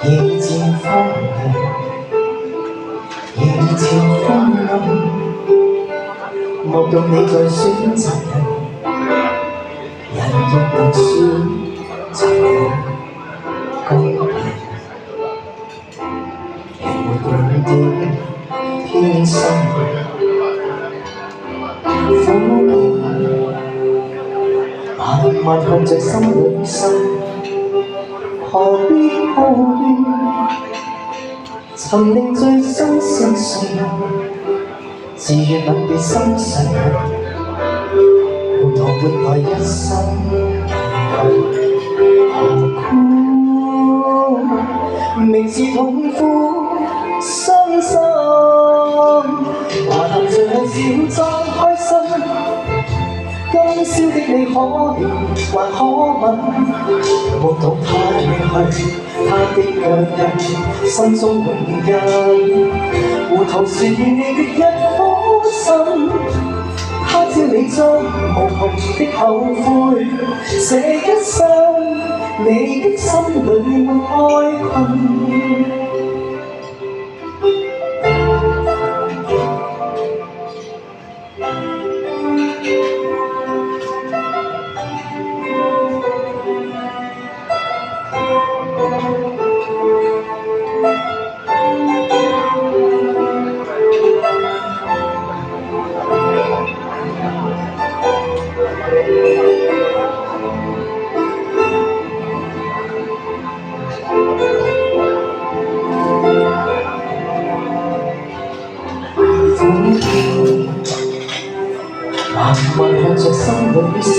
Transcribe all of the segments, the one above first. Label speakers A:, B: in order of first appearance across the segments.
A: 夜漸荒涼，夜漸昏暗，莫用你在選擇人，人亦能選擇人公平，亦沒半點偏心。苦慢慢看着心裏生，何必抱怨？曾令醉生成誰人，自願吻別心上人，糊塗換來一生何苦？明是痛苦傷心，還含着笑裝開心。今宵的你可憐還可吻，目睹他遠去，他的腳印，心中永印。糊塗是你的一顆心，他朝你將無窮的後悔，這一生你的心裏沒愛困。慢慢看着心裏生，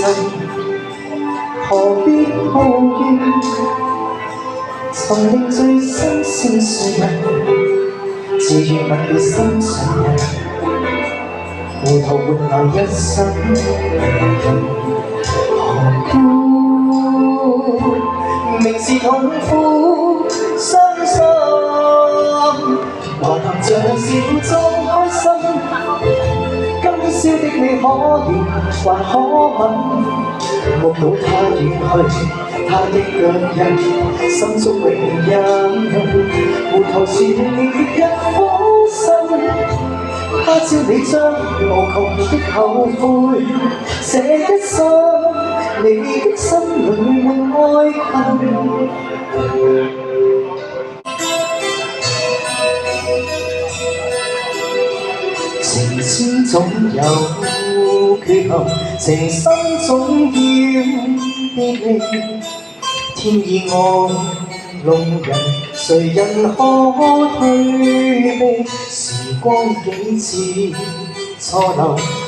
A: 何必抱怨？曾令醉生成誰人，自願吻別心上人，糊塗換來一生何苦？明是痛苦傷心，還含着笑裝開心。今宵的你可憐還可吻，目睹他遠去，他的腳印，心中永印。糊塗是你的一顆心，他朝你將無窮的後悔，這一生你的心裏沒愛困。情千總有缺陷，情深總要別離。天意愛弄人，誰人可退避？時光幾次錯留，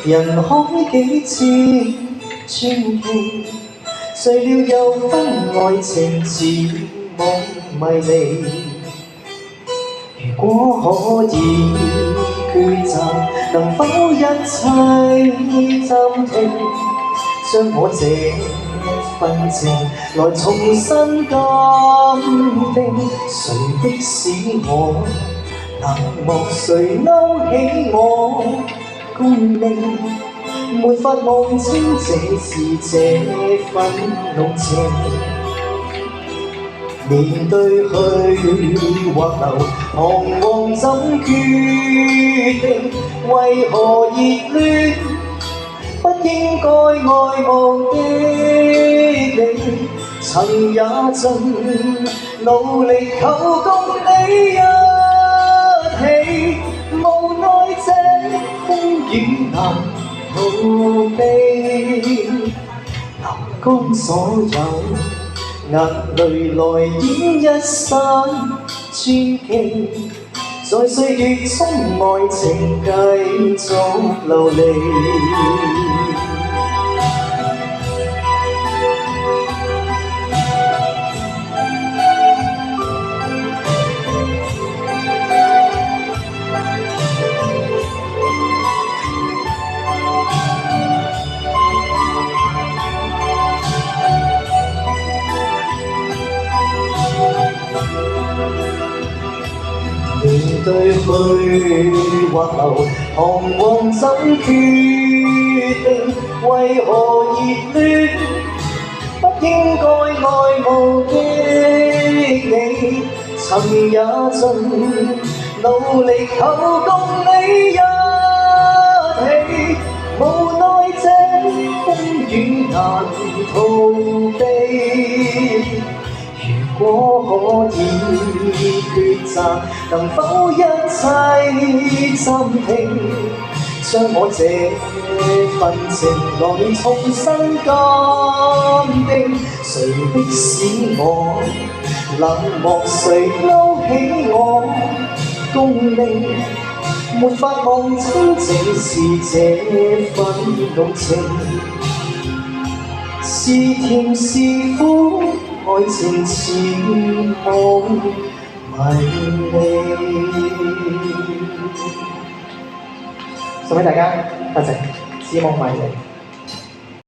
A: 人海幾次傳奇。誰料又分愛情似夢迷離。如果可以抉擇，能否一切暫停？將我這份情來重新鑑定。誰的使我冷漠？誰勾起我共鳴？沒法望清這是這份濃情。面對去或留，彷徨怎決定？為何熱戀不應該愛慕的你？曾也盡努力求共你一起，無奈這風雨難逃避，流乾所有眼淚來演一生傳奇，在歲月中愛情繼續流離。面對去或留，彷徨怎決定？為何熱戀不應該愛慕的你？曾也盡努力求共你一起，無奈這風雨難逃避。如果可以抉擇，能否一切暫停？將我這份情來重新鑑定，誰迫使我冷漠？誰勾起我共鳴？沒法望清正是這份濃情，是甜是苦，愛情似夢迷離。送俾大家，多謝，似夢迷離。